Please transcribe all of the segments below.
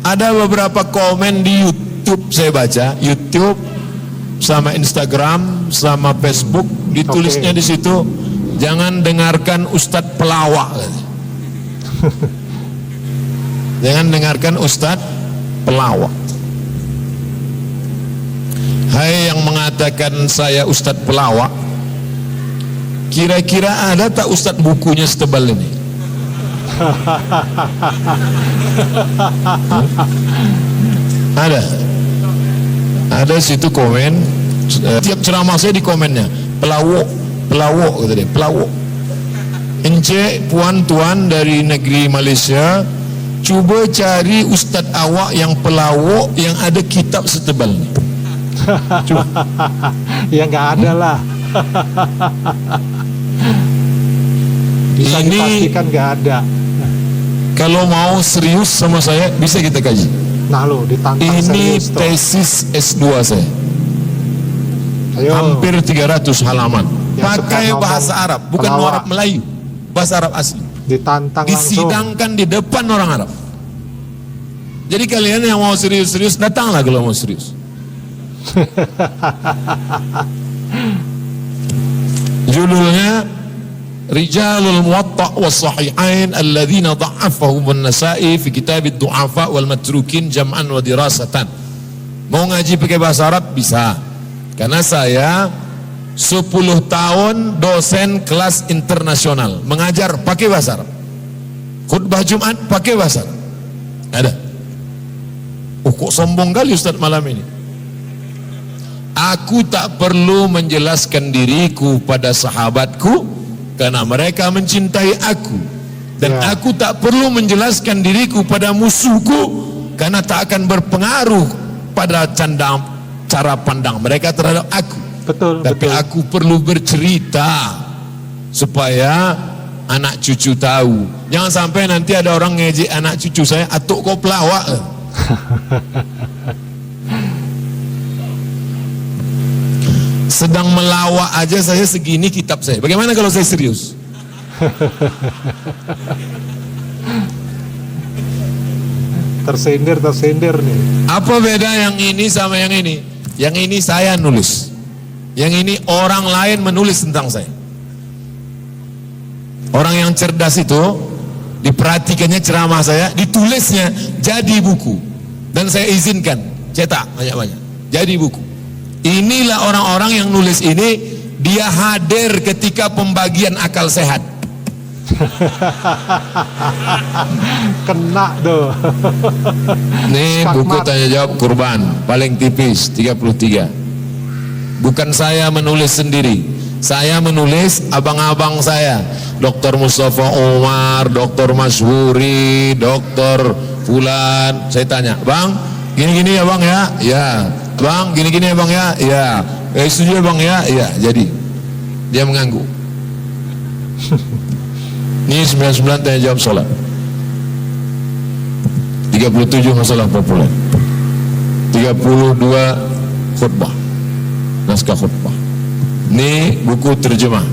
Ada beberapa komen di YouTube saya baca, YouTube sama Instagram sama Facebook, ditulisnya di situ, jangan dengarkan Ustadz pelawak. Jangan dengarkan Ustadz pelawak. Hai yang mengatakan saya Ustadz pelawak, kira-kira ada tak Ustadz bukunya setebal ini? Ada situ komen, tiap ceramah saya di komennya pelawak, pelawak kata dia, pelawak. Encik puan tuan dari negeri Malaysia, cuba cari Ustadz awak yang pelawak yang ada kitab setebal ni. Cuba. Ya nggak ada lah. Bisa dipastikan nggak ada. Kalau mau serius sama saya, bisa kita kaji. Nah lo, ditantang ini serius tuh. tesis S2 saya. Ayo. Hampir 300 halaman. Yang Pakai suka bahasa Arab, bukan pelawak. Arab Melayu. Bahasa Arab asli. Ditantang langsung. Disidangkan di depan orang Arab. Jadi kalian yang mau serius-serius, datanglah kalau mau serius. Judulnya Rijalul Muwatta' was Sahihain alladzina dha'afahum an-Nasa'i fi kitab ad-du'afa wal matrukin jam'an wa dirasatan. Mau ngaji pakai bahasa Arab bisa. Karena saya 10 tahun dosen kelas internasional, mengajar pakai bahasa Arab. Khutbah Jumat pakai bahasa Arab. Ada. Oh, kok sombong kali Ustaz malam ini. Aku tak perlu menjelaskan diriku pada sahabatku karena mereka mencintai aku, dan aku tak perlu menjelaskan diriku pada musuhku karena tak akan berpengaruh pada cara pandang mereka terhadap aku. Betul. Tapi betul. aku perlu bercerita supaya anak cucu tahu. Jangan sampai nanti ada orang ngejek anak cucu saya, atuk kau pelawak. Sedang melawak aja saya segini kitab saya. Bagaimana kalau saya serius? Tersindir nih. Apa beda yang ini sama yang ini? Yang ini saya nulis. Yang ini orang lain menulis tentang saya. Orang yang cerdas itu diperhatikannya ceramah saya, ditulisnya jadi buku. Dan saya izinkan cetak banyak-banyak. Jadi buku. Inilah orang-orang yang nulis ini, dia hadir ketika pembagian akal sehat. Kena tuh. Nih buku tanya jawab kurban, paling tipis 33. Bukan saya menulis sendiri. Saya menulis abang-abang saya, Dr. Mustafa Omar, Dr. Masyhuri, Dr. Fulan. Saya tanya, "Bang, gini-gini ya Bang ya?" "Ya." "Bang, gini-gini ya Bang ya?" "Ya." "Setuju ya Bang ya?" "Ya." Jadi dia mengangguk. Ini 99 tanya jawab sholat, 37 masalah populer, 32 khutbah, naskah khutbah. Ini buku terjemah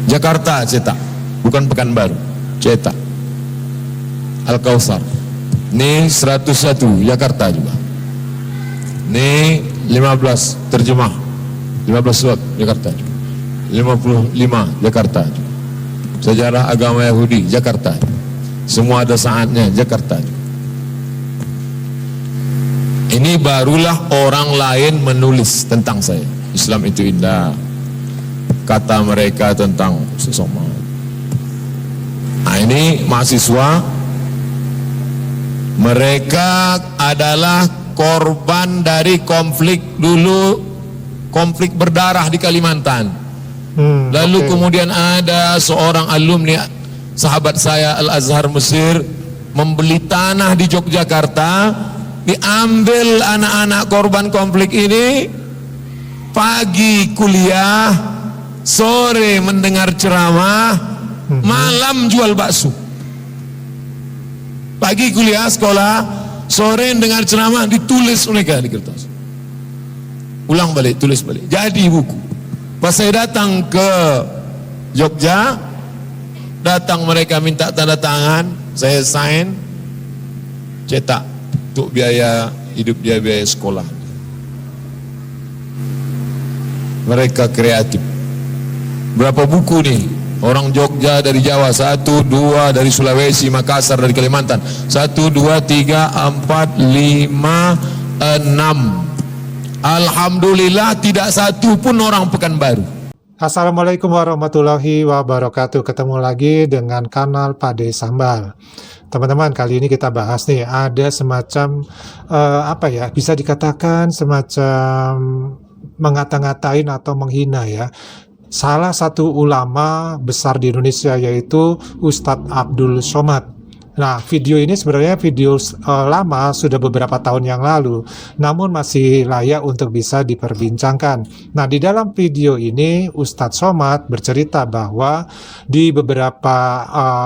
Jakarta cetak, bukan Pekanbaru, cetak Al-Kautsar. Ini 101 Jakarta juga. Ini 15 terjemah, 15 surat Jakarta juga. 55 Jakarta juga. Sejarah agama Yahudi Jakarta. Semua ada saatnya Jakarta. Ini barulah orang lain menulis tentang saya. Islam itu indah. Kata mereka tentang sesama. Nah, ini mahasiswa. Mereka adalah korban dari konflik dulu, konflik berdarah di Kalimantan. Lalu kemudian ada seorang alumni sahabat saya Al-Azhar Mesir membeli tanah di Yogyakarta, diambil anak-anak korban konflik ini, pagi kuliah, sore mendengar ceramah, malam jual bakso. Pagi kuliah sekolah, sore mendengar ceramah, ditulis mereka di kertas. Ulang balik, tulis balik, jadi buku. Pas saya datang ke Jogja, datang mereka minta tanda tangan, saya sign, cetak untuk biaya hidup dia, biaya sekolah. Mereka kreatif. Berapa buku nih? Orang Jogja dari Jawa, 1, 2 dari Sulawesi, Makassar dari Kalimantan, 1, 2, 3, 4, 5, 6. Alhamdulillah tidak satu pun orang Pekanbaru. Assalamualaikum warahmatullahi wabarakatuh. Ketemu lagi dengan kanal Pade Sambal. Teman-teman, kali ini kita bahas nih, ada semacam bisa dikatakan semacam mengata-ngatain atau menghina ya salah satu ulama besar di Indonesia, yaitu Ustadz Abdul Somad. Nah, video ini sebenarnya video lama, sudah beberapa tahun yang lalu, namun masih layak untuk bisa diperbincangkan. Nah, di dalam video ini Ustadz Somad bercerita bahwa di beberapa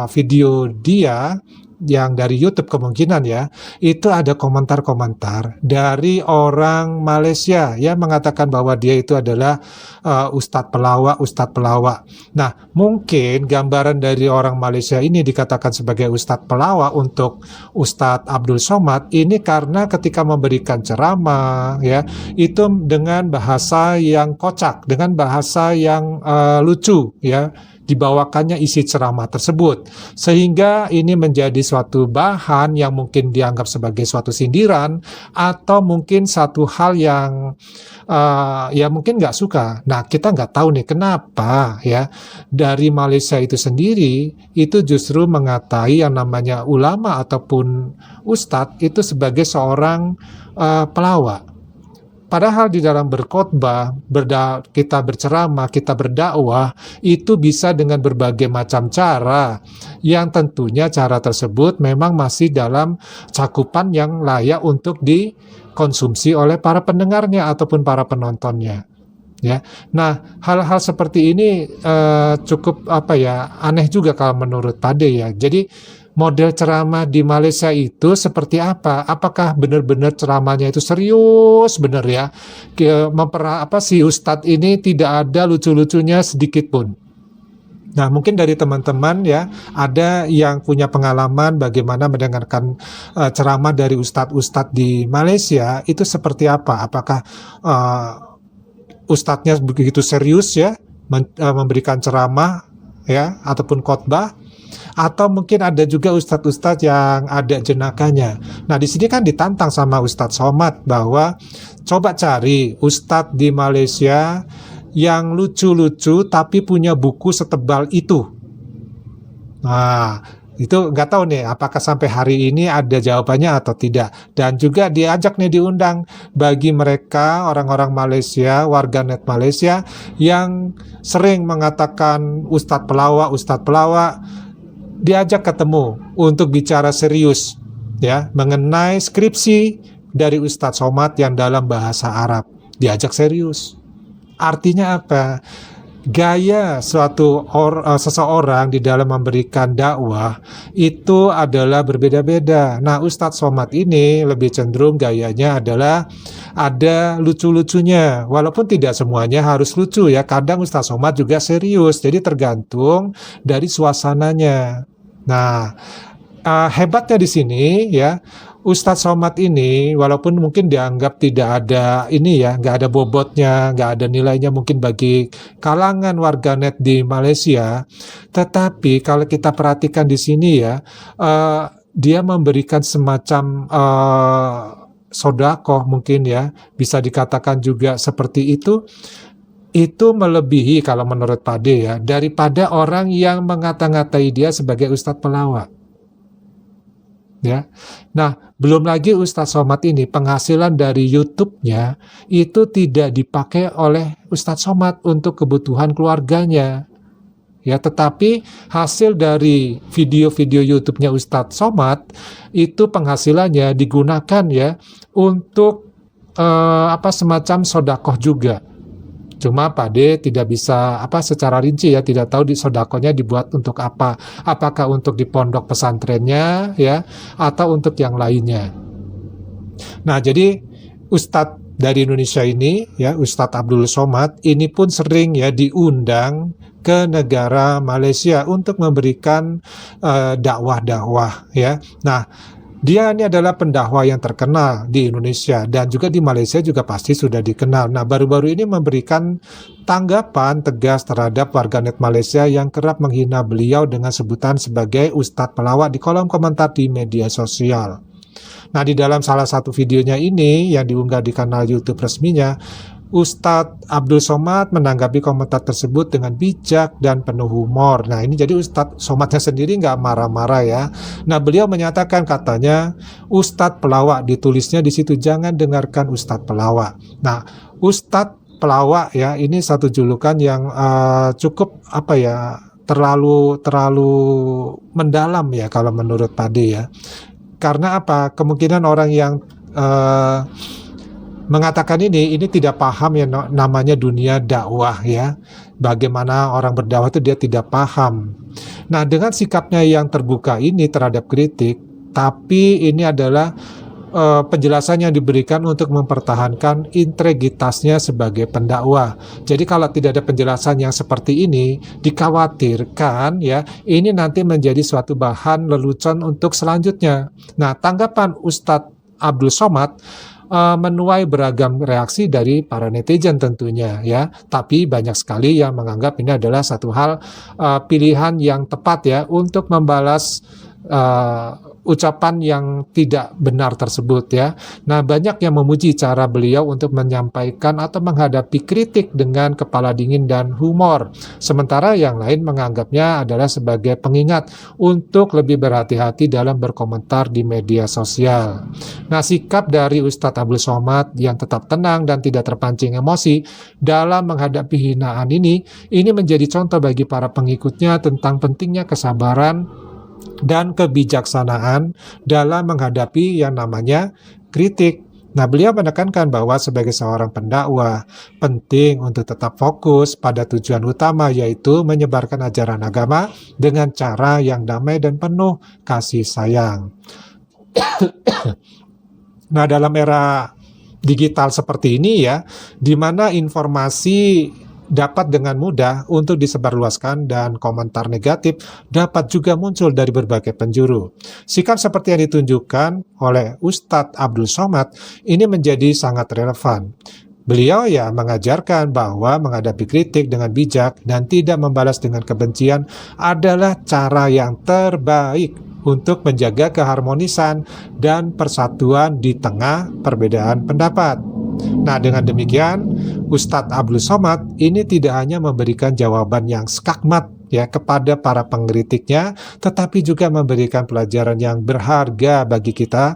video dia yang dari YouTube kemungkinan ya, itu ada komentar-komentar dari orang Malaysia yang mengatakan bahwa dia itu adalah Ustadz pelawak. Nah, mungkin gambaran dari orang Malaysia ini dikatakan sebagai Ustadz pelawak untuk Ustadz Abdul Somad ini karena ketika memberikan ceramah ya, itu dengan bahasa yang kocak, dengan bahasa yang lucu ya, dibawakannya isi ceramah tersebut, sehingga ini menjadi suatu bahan yang mungkin dianggap sebagai suatu sindiran atau mungkin satu hal yang ya mungkin nggak suka. Nah, kita nggak tahu nih kenapa ya dari Malaysia itu sendiri itu justru mengatai yang namanya ulama ataupun ustadz itu sebagai seorang pelawak. Padahal di dalam berkhotbah, kita berceramah, kita berdakwah, itu bisa dengan berbagai macam cara, yang tentunya cara tersebut memang masih dalam cakupan yang layak untuk dikonsumsi oleh para pendengarnya ataupun para penontonnya. Ya, nah hal-hal seperti ini cukup aneh juga kalau menurut Pade ya. Jadi model ceramah di Malaysia itu seperti apa? Apakah benar-benar ceramahnya itu serius benar ya? Si Ustadz ini tidak ada lucu-lucunya sedikit pun. Nah, mungkin dari teman-teman ya, ada yang punya pengalaman bagaimana mendengarkan ceramah dari ustadz-ustadz di Malaysia itu seperti apa? Apakah ustadznya begitu serius ya memberikan ceramah ya ataupun khotbah? Atau mungkin ada juga ustadz-ustadz yang ada jenakanya. Nah, di sini kan ditantang sama Ustadz Somad bahwa coba cari ustadz di Malaysia yang lucu-lucu tapi punya buku setebal itu. Nah, itu nggak tahu nih apakah sampai hari ini ada jawabannya atau tidak. Dan juga diajak nih, diundang bagi mereka orang-orang Malaysia, warganet Malaysia yang sering mengatakan ustadz pelawak, diajak ketemu untuk bicara serius ya mengenai skripsi dari Ustadz Somad yang dalam bahasa Arab. Diajak serius. Artinya apa? Gaya seseorang di dalam memberikan dakwah itu adalah berbeda-beda. Nah, Ustadz Somad ini lebih cenderung gayanya adalah ada lucu-lucunya, walaupun tidak semuanya harus lucu ya. Kadang Ustadz Somad juga serius, jadi tergantung dari suasananya. Nah, hebatnya di sini ya, Ustadz Somad ini walaupun mungkin dianggap tidak ada nggak ada bobotnya, nggak ada nilainya mungkin bagi kalangan warganet di Malaysia, tetapi kalau kita perhatikan di sini ya, dia memberikan semacam sodakoh mungkin ya, bisa dikatakan juga seperti itu melebihi kalau menurut Pade ya, daripada orang yang mengata-ngatai dia sebagai ustadz pelawak. Ya. Nah, belum lagi Ustadz Somad ini penghasilan dari YouTube-nya itu tidak dipakai oleh Ustadz Somad untuk kebutuhan keluarganya. Ya, tetapi hasil dari video-video YouTube-nya Ustadz Somad itu penghasilannya digunakan ya untuk semacam sodakoh juga. Cuma Pade tidak bisa secara rinci ya, tidak tahu di sodakonya dibuat untuk apa. Apakah untuk di pondok pesantrennya ya, atau untuk yang lainnya. Nah, jadi Ustadz dari Indonesia ini ya, Ustadz Abdul Somad ini pun sering ya diundang ke negara Malaysia untuk memberikan dakwah-dakwah ya. Nah, Dia ini adalah pendakwah yang terkenal di Indonesia dan juga di Malaysia juga pasti sudah dikenal. Nah, baru-baru ini memberikan tanggapan tegas terhadap warganet Malaysia yang kerap menghina beliau dengan sebutan sebagai Ustadz Pelawak di kolom komentar di media sosial. Nah, di dalam salah satu videonya ini yang diunggah di kanal YouTube resminya, Ustadz Abdul Somad menanggapi komentar tersebut dengan bijak dan penuh humor. Nah, ini jadi Ustadz Somadnya sendiri nggak marah-marah ya. Nah, beliau menyatakan katanya Ustadz Pelawak, ditulisnya di situ, jangan dengarkan Ustadz Pelawak. Nah, Ustadz Pelawak ya, ini satu julukan yang cukup terlalu mendalam ya kalau menurut Pade ya. Karena apa? Kemungkinan orang yang mengatakan ini tidak paham ya namanya dunia dakwah ya. Bagaimana orang berdakwah itu dia tidak paham. Nah, dengan sikapnya yang terbuka ini terhadap kritik, tapi ini adalah penjelasan yang diberikan untuk mempertahankan integritasnya sebagai pendakwah. Jadi kalau tidak ada penjelasan yang seperti ini, dikhawatirkan ya ini nanti menjadi suatu bahan lelucon untuk selanjutnya. Nah, tanggapan Ustadz Abdul Somad menuai beragam reaksi dari para netizen tentunya ya, tapi banyak sekali yang menganggap ini adalah satu hal pilihan yang tepat ya untuk membalas ucapan yang tidak benar tersebut ya. Nah, banyak yang memuji cara beliau untuk menyampaikan atau menghadapi kritik dengan kepala dingin dan humor. Sementara yang lain menganggapnya adalah sebagai pengingat untuk lebih berhati-hati dalam berkomentar di media sosial. Nah, sikap dari Ustadz Abdul Somad yang tetap tenang dan tidak terpancing emosi dalam menghadapi hinaan ini menjadi contoh bagi para pengikutnya tentang pentingnya kesabaran dan kebijaksanaan dalam menghadapi yang namanya kritik. Nah, beliau menekankan bahwa sebagai seorang pendakwah penting untuk tetap fokus pada tujuan utama, yaitu menyebarkan ajaran agama dengan cara yang damai dan penuh kasih sayang. Nah, dalam era digital seperti ini ya, di mana informasi dapat dengan mudah untuk disebarluaskan dan komentar negatif dapat juga muncul dari berbagai penjuru. Sikap seperti yang ditunjukkan oleh Ustadz Abdul Somad ini menjadi sangat relevan. Beliau ya mengajarkan bahwa menghadapi kritik dengan bijak dan tidak membalas dengan kebencian adalah cara yang terbaik untuk menjaga keharmonisan dan persatuan di tengah perbedaan pendapat. Nah, dengan demikian, Ustadz Abdul Somad ini tidak hanya memberikan jawaban yang skakmat ya kepada para pengkritiknya, tetapi juga memberikan pelajaran yang berharga bagi kita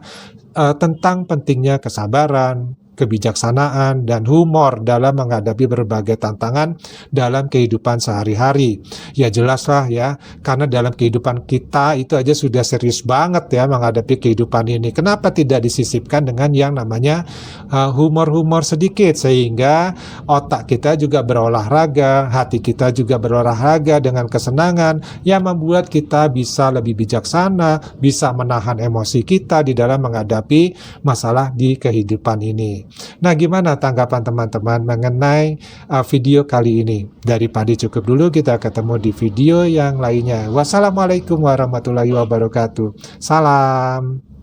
tentang pentingnya kesabaran, kebijaksanaan, dan humor dalam menghadapi berbagai tantangan dalam kehidupan sehari-hari. Ya jelaslah ya, karena dalam kehidupan kita itu aja sudah serius banget ya menghadapi kehidupan ini. Kenapa tidak disisipkan dengan yang namanya humor-humor sedikit, sehingga otak kita juga berolahraga, hati kita juga berolahraga dengan kesenangan yang membuat kita bisa lebih bijaksana, bisa menahan emosi kita di dalam menghadapi masalah di kehidupan ini. Nah, gimana tanggapan teman-teman mengenai video kali ini? Dari Padi cukup dulu, kita ketemu di video yang lainnya. Wassalamualaikum warahmatullahi wabarakatuh. Salam.